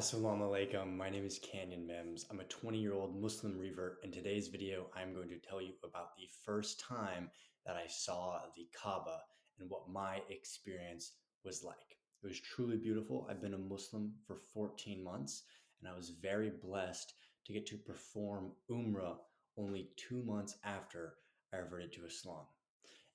Assalamu alaikum. My name is Canyon Mims. I'm a 20-year-old Muslim revert. In today's video, I'm going to tell you about the first time that I saw the Kaaba and what my experience was like. It was truly beautiful. I've been a Muslim for 14 months, and I was very blessed to get to perform Umrah only 2 months after I reverted to Islam.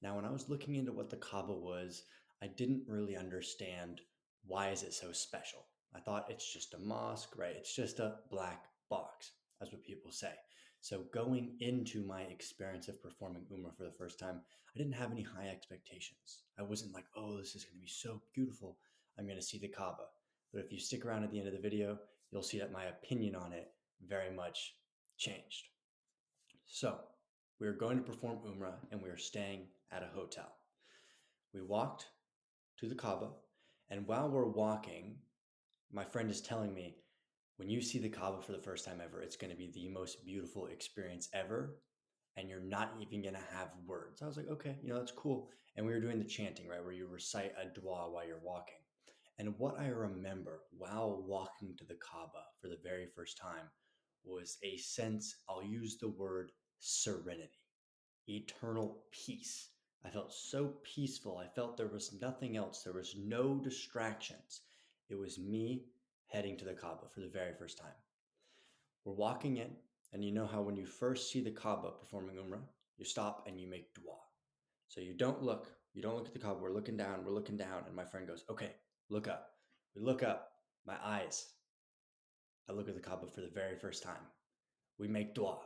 Now, when I was looking into what the Kaaba was, I didn't really understand why is it so special. I thought it's just a mosque, right? It's just a black box, as what people say. So going into my experience of performing Umrah for the first time, I didn't have any high expectations. I wasn't like, oh, this is going to be so beautiful. I'm going to see the Kaaba. But if you stick around at the end of the video, you'll see that my opinion on it very much changed. So we were going to perform Umrah and we were staying at a hotel. We walked to the Kaaba, and while we're walking, my friend is telling me, when you see the Kaaba for the first time ever, it's going to be the most beautiful experience ever, and you're not even going to have words. I was like, okay, that's cool. And we were doing the chanting, right, where you recite a dua while you're walking. And what I remember while walking to the Kaaba for the very first time was a sense, I'll use the word serenity, eternal peace. I felt so peaceful. I felt there was nothing else. There was no distractions. It was me heading to the Kaaba for the very first time. We're walking in, and you know how when you first see the Kaaba performing Umrah, you stop and you make dua. So you don't look at the Kaaba, we're looking down, and my friend goes, okay, look up. We look up, my eyes. I look at the Kaaba for the very first time. We make dua.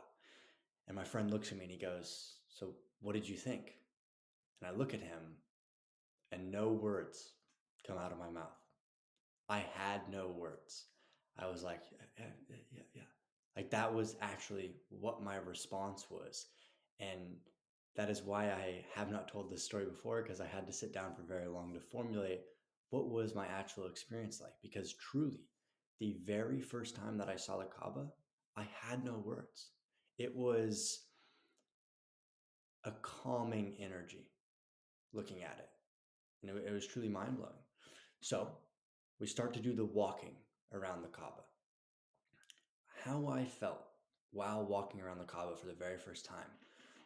And my friend looks at me and he goes, so what did you think? And I look at him and no words come out of my mouth. I had no words. I was like, yeah, yeah, yeah, yeah. Like that was actually what my response was. And that is why I have not told this story before, because I had to sit down for very long to formulate what was my actual experience like. Because truly, the very first time that I saw the Kaaba, I had no words. It was a calming energy looking at it. And it was truly mind blowing. So we start to do the walking around the Kaaba. How I felt while walking around the Kaaba for the very first time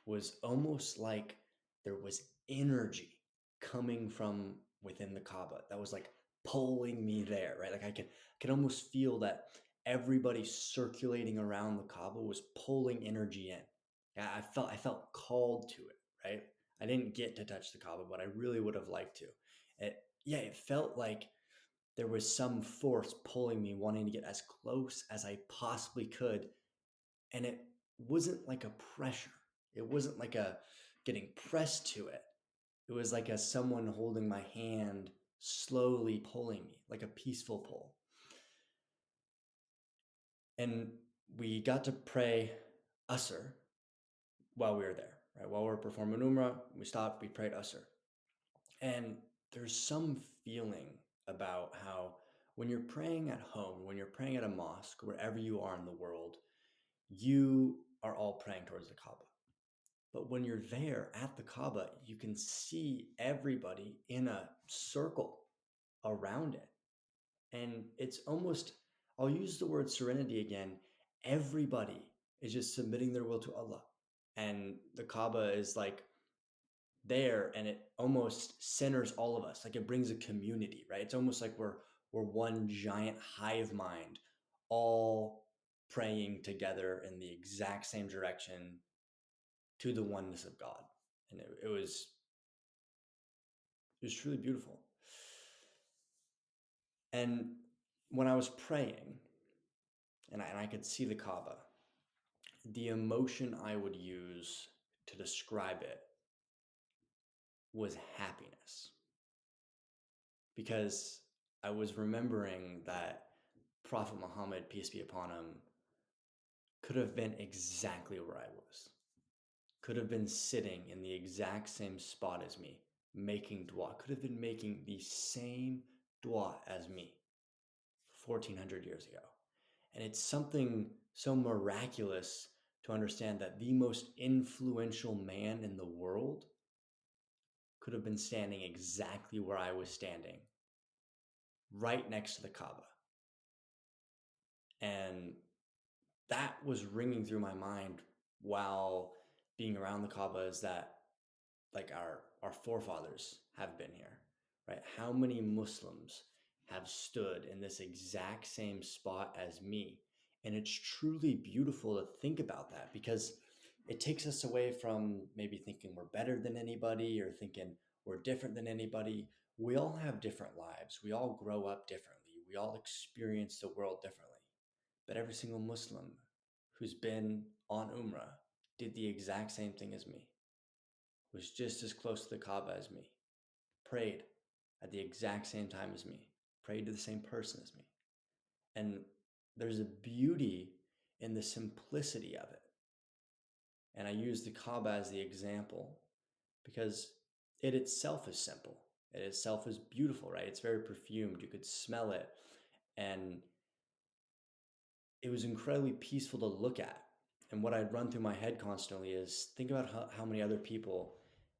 was almost like there was energy coming from within the Kaaba that was like pulling me there, right? Like I could almost feel that everybody circulating around the Kaaba was pulling energy in. Yeah, I felt called to it, right? I didn't get to touch the Kaaba, but I really would have liked to. It felt like there was some force pulling me, wanting to get as close as I possibly could. And it wasn't like a pressure. It wasn't like a getting pressed to it. It was like a someone holding my hand, slowly pulling me, like a peaceful pull. And we got to pray Asr while we were there, right? While we were performing Umrah, we stopped, we prayed Asr. And there's some feeling about how when you're praying at home, when you're praying at a mosque, wherever you are in the world, you are all praying towards the Kaaba. But when you're there at the Kaaba, you can see everybody in a circle around it. And it's almost, I'll use the word serenity again. Everybody is just submitting their will to Allah. And the Kaaba is like there, and it almost centers all of us. Like it brings a community, right? It's almost like we're one giant hive mind, all praying together in the exact same direction to the oneness of God. And it was truly beautiful. And when I was praying, and I could see the Kaaba, the emotion I would use to describe it was happiness. Because I was remembering that Prophet Muhammad, peace be upon him, could have been exactly where I was, could have been sitting in the exact same spot as me, making dua, could have been making the same dua as me 1400 years ago. And it's something so miraculous to understand that the most influential man in the world could have been standing exactly where I was standing, right next to the Kaaba. And that was ringing through my mind while being around the Kaaba, is that like our forefathers have been here, right? How many Muslims have stood in this exact same spot as me? And it's truly beautiful to think about that, because it takes us away from maybe thinking we're better than anybody or thinking we're different than anybody. We all have different lives. We all grow up differently. We all experience the world differently. But every single Muslim who's been on Umrah did the exact same thing as me, was just as close to the Kaaba as me, prayed at the exact same time as me, prayed to the same person as me. And there's a beauty in the simplicity of it. And I use the Kaaba as the example because it itself is simple. It itself is beautiful, right? It's very perfumed. You could smell it. And it was incredibly peaceful to look at. And what I'd run through my head constantly is think about how many other people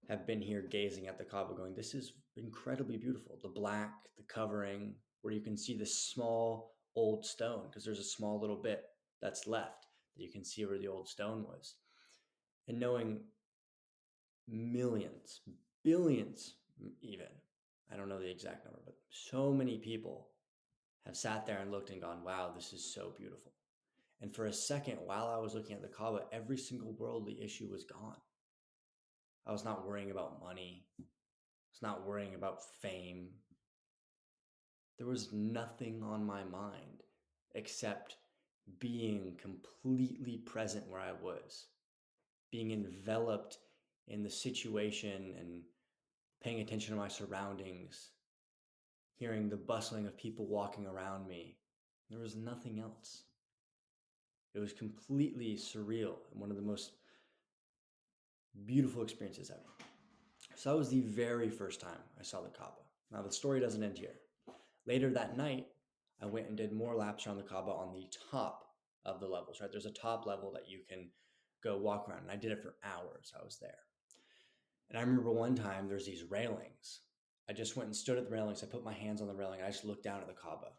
have been here gazing at the Kaaba going, this is incredibly beautiful. The black, the covering, where you can see this small old stone, because there's a small little bit that's left that you can see where the old stone was. And knowing millions, billions even, I don't know the exact number, but so many people have sat there and looked and gone, wow, this is so beautiful. And for a second, while I was looking at the Kaaba, every single worldly issue was gone. I was not worrying about money. I was not worrying about fame. There was nothing on my mind except being completely present where I was, being enveloped in the situation and paying attention to my surroundings, hearing the bustling of people walking around me. There was nothing else. It was completely surreal and one of the most beautiful experiences ever. So that was the very first time I saw the Kaaba. Now the story doesn't end here. Later that night, I went and did more laps around the Kaaba on the top of the levels, right? There's a top level that you can go walk around. And I did it for hours. I was there. And I remember one time there's these railings. I just went and stood at the railings. I put my hands on the railing. I just looked down at the Kaaba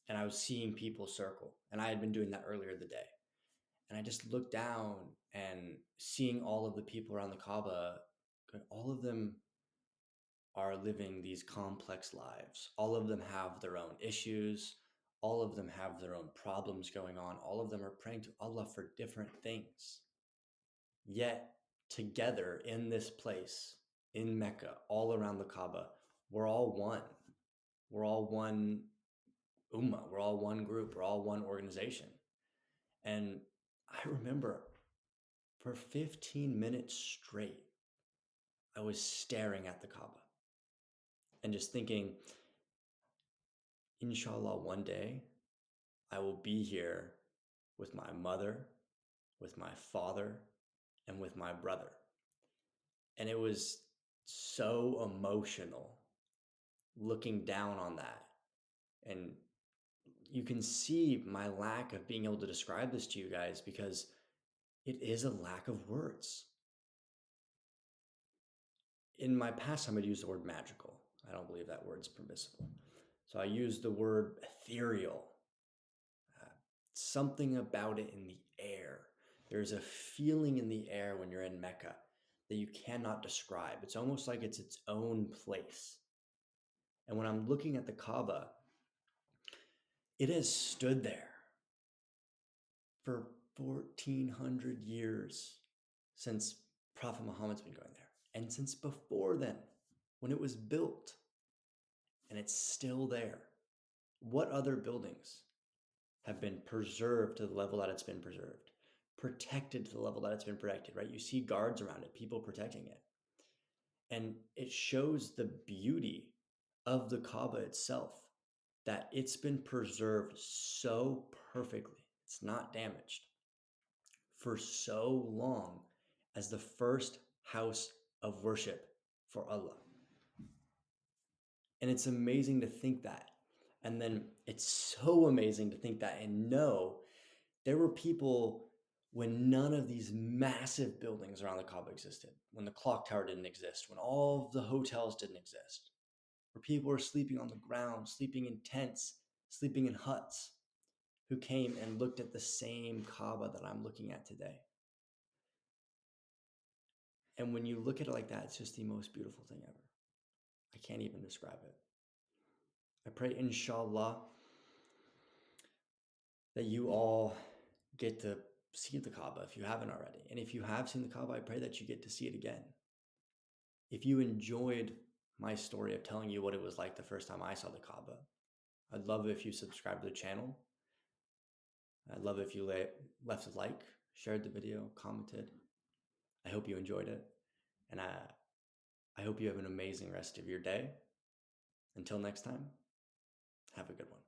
and I was seeing people circle. And I had been doing that earlier the day. And I just looked down and seeing all of the people around the Kaaba, all of them are living these complex lives. All of them have their own issues. All of them have their own problems going on. All of them are praying to Allah for different things. Yet, together in this place, in Mecca, all around the Kaaba, we're all one. We're all one ummah. We're all one group. We're all one organization. And I remember for 15 minutes straight, I was staring at the Kaaba and just thinking, inshallah, one day I will be here with my mother, with my father, and with my brother. And it was so emotional looking down on that. And you can see my lack of being able to describe this to you guys because it is a lack of words. In my past, I would use the word magical. I don't believe that word's permissible. So I use the word ethereal. Something about it in the air. There's a feeling in the air when you're in Mecca that you cannot describe. It's almost like it's its own place. And when I'm looking at the Kaaba, it has stood there for 1400 years since Prophet Muhammad's been going there. And since before then, when it was built, and it's still there. What other buildings have been preserved to the level that it's been preserved, protected to the level that it's been protected, right? You see guards around it, people protecting it. And it shows the beauty of the Kaaba itself, that it's been preserved so perfectly, it's not damaged, for so long as the first house of worship for Allah. And it's amazing to think that. And then it's so amazing to think that and know there were people when none of these massive buildings around the Kaaba existed, when the clock tower didn't exist, when all of the hotels didn't exist, where people were sleeping on the ground, sleeping in tents, sleeping in huts. who came and looked at the same Kaaba that I'm looking at today. And when you look at it like that, it's just the most beautiful thing ever. I can't even describe it. I pray, inshallah, that you all get to see the Kaaba if you haven't already. And if you have seen the Kaaba, I pray that you get to see it again. If you enjoyed my story of telling you what it was like the first time I saw the Kaaba, I'd love it if you subscribe to the channel. I'd love it if you left a like, shared the video, commented. I hope you enjoyed it. And I hope you have an amazing rest of your day. Until next time, have a good one.